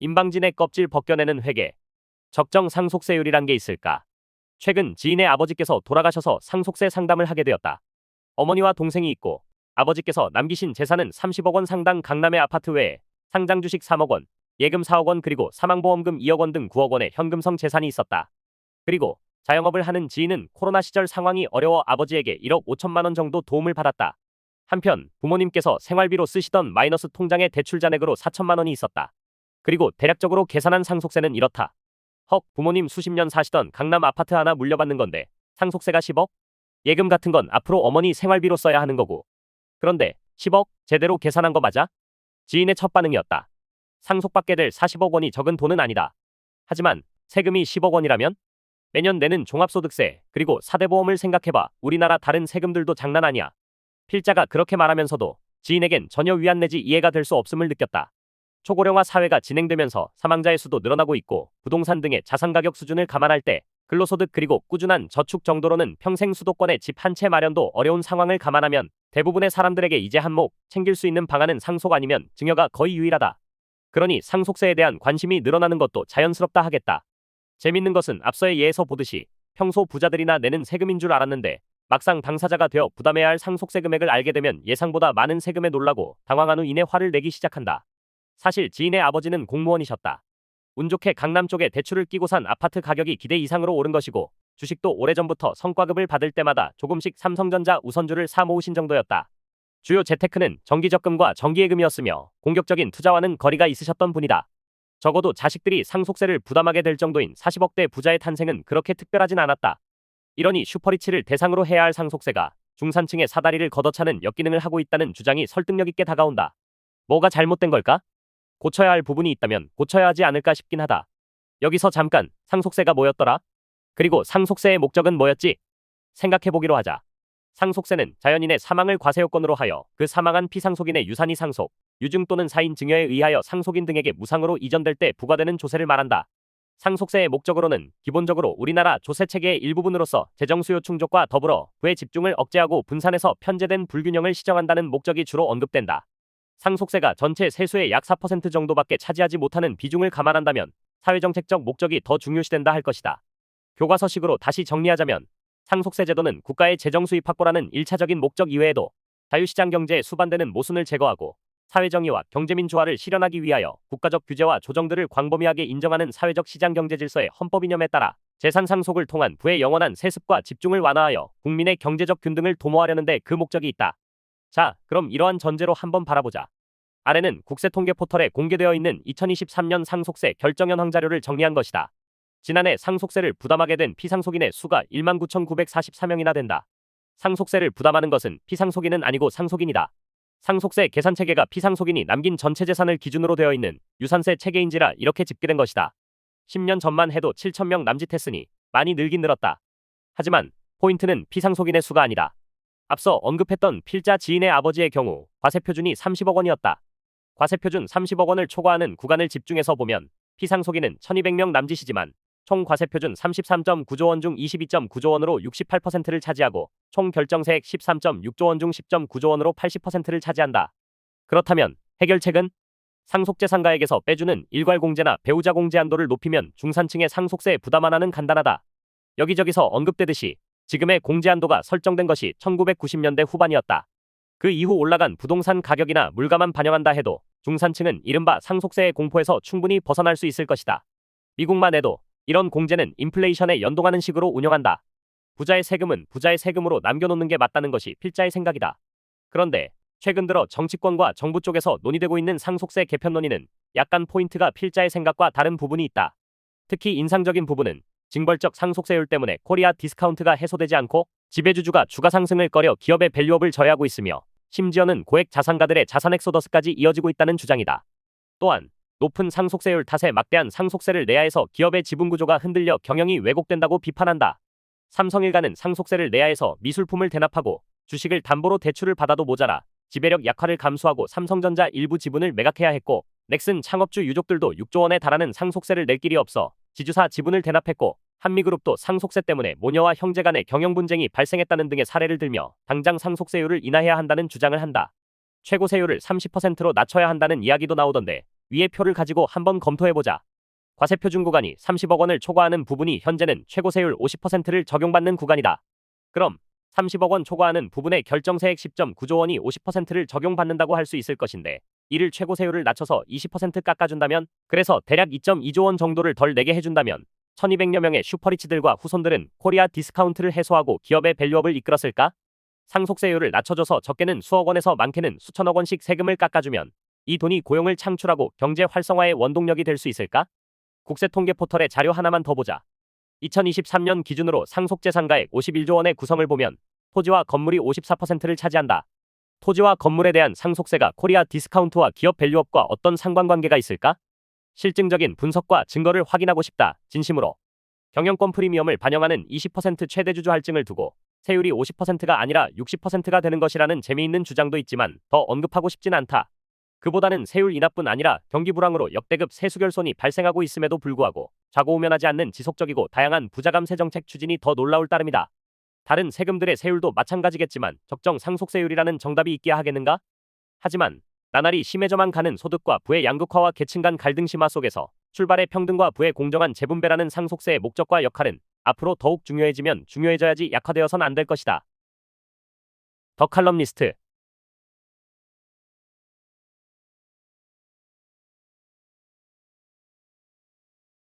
임방진의 껍질 벗겨내는 회계. 적정 상속세율이란 게 있을까? 최근 지인의 아버지께서 돌아가셔서 상속세 상담을 하게 되었다. 어머니와 동생이 있고 아버지께서 남기신 재산은 30억 원 상당 강남의 아파트 외에 상장 주식 3억 원, 예금 4억 원 그리고 사망보험금 2억 원 등 9억 원의 현금성 재산이 있었다. 그리고 자영업을 하는 지인은 코로나 시절 상황이 어려워 아버지에게 1억 5천만 원 정도 도움을 받았다. 한편 부모님께서 생활비로 쓰시던 마이너스 통장에 대출 잔액으로 4천만 원이 있었다. 그리고 대략적으로 계산한 상속세는 이렇다. 헉, 부모님 수십 년 사시던 강남 아파트 하나 물려받는 건데 상속세가 10억? 예금 같은 건 앞으로 어머니 생활비로 써야 하는 거고. 그런데 10억? 제대로 계산한 거 맞아? 지인의 첫 반응이었다. 상속받게 될 40억 원이 적은 돈은 아니다. 하지만 세금이 10억 원이라면? 매년 내는 종합소득세 그리고 사대보험을 생각해봐. 우리나라 다른 세금들도 장난 아니야. 필자가 그렇게 말하면서도 지인에겐 전혀 위안 내지 이해가 될 수 없음을 느꼈다. 초고령화 사회가 진행되면서 사망자의 수도 늘어나고 있고 부동산 등의 자산 가격 수준을 감안할 때 근로소득 그리고 꾸준한 저축 정도로는 평생 수도권에 집 한 채 마련도 어려운 상황을 감안하면 대부분의 사람들에게 이제 한몫 챙길 수 있는 방안은 상속 아니면 증여가 거의 유일하다. 그러니 상속세에 대한 관심이 늘어나는 것도 자연스럽다 하겠다. 재밌는 것은 앞서의 예에서 보듯이 평소 부자들이나 내는 세금인 줄 알았는데 막상 당사자가 되어 부담해야 할 상속세 금액을 알게 되면 예상보다 많은 세금에 놀라고 당황한 후 이내 화를 내기 시작한다. 사실 지인의 아버지는 공무원이셨다. 운 좋게 강남 쪽에 대출을 끼고 산 아파트 가격이 기대 이상으로 오른 것이고 주식도 오래전부터 성과급을 받을 때마다 조금씩 삼성전자 우선주를 사 모으신 정도였다. 주요 재테크는 정기적금과 정기예금이었으며 공격적인 투자와는 거리가 있으셨던 분이다. 적어도 자식들이 상속세를 부담하게 될 정도인 40억대 부자의 탄생은 그렇게 특별하진 않았다. 이러니 슈퍼리치를 대상으로 해야 할 상속세가 중산층의 사다리를 걷어차는 역기능을 하고 있다는 주장이 설득력 있게 다가온다. 뭐가 잘못된 걸까? 고쳐야 할 부분이 있다면 고쳐야 하지 않을까 싶긴 하다. 여기서 잠깐 상속세가 뭐였더라? 그리고 상속세의 목적은 뭐였지? 생각해보기로 하자. 상속세는 자연인의 사망을 과세요건으로 하여 그 사망한 피상속인의 유산이 상속, 유증 또는 사인 증여에 의하여 상속인 등에게 무상으로 이전될 때 부과되는 조세를 말한다. 상속세의 목적으로는 기본적으로 우리나라 조세체계의 일부분으로서 재정수요 충족과 더불어 부의 집중을 억제하고 분산해서 편제된 불균형을 시정한다는 목적이 주로 언급된다. 상속세가 전체 세수의 약 4% 정도밖에 차지하지 못하는 비중을 감안한다면 사회정책적 목적이 더 중요시된다 할 것이다. 교과서식으로 다시 정리하자면 상속세 제도는 국가의 재정수입 확보라는 1차적인 목적 이외에도 자유시장 경제에 수반되는 모순을 제거하고 사회정의와 경제민주화를 실현하기 위하여 국가적 규제와 조정들을 광범위하게 인정하는 사회적 시장경제 질서의 헌법 이념에 따라 재산 상속을 통한 부의 영원한 세습과 집중을 완화하여 국민의 경제적 균등을 도모하려는 데 그 목적이 있다. 자, 그럼 이러한 전제로 한번 바라보자. 아래는 국세통계 포털에 공개되어 있는 2023년 상속세 결정현황 자료를 정리한 것이다. 지난해 상속세를 부담하게 된 피상속인의 수가 19,944명이나 된다. 상속세를 부담하는 것은 피상속인은 아니고 상속인이다. 상속세 계산체계가 피상속인이 남긴 전체 재산을 기준으로 되어 있는 유산세 체계인지라 이렇게 집계된 것이다. 10년 전만 해도 7,000명 남짓했으니 많이 늘긴 늘었다. 하지만 포인트는 피상속인의 수가 아니다. 앞서 언급했던 필자 지인의 아버지의 경우 과세표준이 30억 원이었다. 과세표준 30억 원을 초과하는 구간을 집중해서 보면 피상속인은 1,200명 남짓이지만 총 과세표준 33.9조 원 중 22.9조 원으로 68%를 차지하고 총 결정세액 13.6조 원 중 10.9조 원으로 80%를 차지한다. 그렇다면 해결책은? 상속재산가액에서 빼주는 일괄공제나 배우자 공제 한도를 높이면 중산층의 상속세 부담 완화는 간단하다. 여기저기서 언급되듯이 지금의 공제 한도가 설정된 것이 1990년대 후반이었다. 그 이후 올라간 부동산 가격이나 물가만 반영한다 해도 중산층은 이른바 상속세의 공포에서 충분히 벗어날 수 있을 것이다. 미국만 해도 이런 공제는 인플레이션에 연동하는 식으로 운영한다. 부자의 세금은 부자의 세금으로 남겨놓는 게 맞다는 것이 필자의 생각이다. 그런데 최근 들어 정치권과 정부 쪽에서 논의되고 있는 상속세 개편 논의는 약간 포인트가 필자의 생각과 다른 부분이 있다. 특히 인상적인 부분은 징벌적 상속세율 때문에 코리아 디스카운트가 해소되지 않고 지배주주가 주가 상승을 꺼려 기업의 밸류업을 저해하고 있으며 심지어는 고액 자산가들의 자산 엑소더스까지 이어지고 있다는 주장이다. 또한 높은 상속세율 탓에 막대한 상속세를 내야 해서 기업의 지분구조가 흔들려 경영이 왜곡된다고 비판한다. 삼성일가는 상속세를 내야 해서 미술품을 대납하고 주식을 담보로 대출을 받아도 모자라 지배력 약화를 감수하고 삼성전자 일부 지분을 매각해야 했고 넥슨 창업주 유족들도 6조 원에 달하는 상속세를 낼 길이 없어 지주사 지분을 대납했고 한미그룹도 상속세 때문에 모녀와 형제 간의 경영 분쟁이 발생했다는 등의 사례를 들며 당장 상속세율을 인하해야 한다는 주장을 한다. 최고 세율을 30%로 낮춰야 한다는 이야기도 나오던데 위의 표를 가지고 한번 검토해보자. 과세표준 구간이 30억 원을 초과하는 부분이 현재는 최고세율 50%를 적용받는 구간이다. 그럼 30억 원 초과하는 부분의 결정세액 10.9조 원이 50%를 적용받는다고 할 수 있을 것인데, 이를 최고세율을 낮춰서 20% 깎아준다면, 그래서 대략 2.2조 원 정도를 덜 내게 해준다면 1200여 명의 슈퍼리치들과 후손들은 코리아 디스카운트를 해소하고 기업의 밸류업을 이끌었을까? 상속세율을 낮춰줘서 적게는 수억 원에서 많게는 수천억 원씩 세금을 깎아주면 이 돈이 고용을 창출하고 경제 활성화의 원동력이 될 수 있을까? 국세통계 포털의 자료 하나만 더 보자. 2023년 기준으로 상속재산가액 51조 원의 구성을 보면 토지와 건물이 54%를 차지한다. 토지와 건물에 대한 상속세가 코리아 디스카운트와 기업 밸류업과 어떤 상관관계가 있을까? 실증적인 분석과 증거를 확인하고 싶다. 진심으로. 경영권 프리미엄을 반영하는 20% 최대주주 할증을 두고 세율이 50%가 아니라 60%가 되는 것이라는 재미있는 주장도 있지만 더 언급하고 싶진 않다. 그보다는 세율 인하뿐 아니라 경기 불황으로 역대급 세수결손이 발생하고 있음에도 불구하고 좌고우면하지 않는 지속적이고 다양한 부자감세 정책 추진이 더 놀라울 따름이다. 다른 세금들의 세율도 마찬가지겠지만 적정 상속세율이라는 정답이 있기야 하겠는가? 하지만 나날이 심해져만 가는 소득과 부의 양극화와 계층 간 갈등 심화 속에서 출발의 평등과 부의 공정한 재분배라는 상속세의 목적과 역할은 앞으로 더욱 중요해지면 중요해져야지 약화되어선 안 될 것이다. 더 칼럼니스트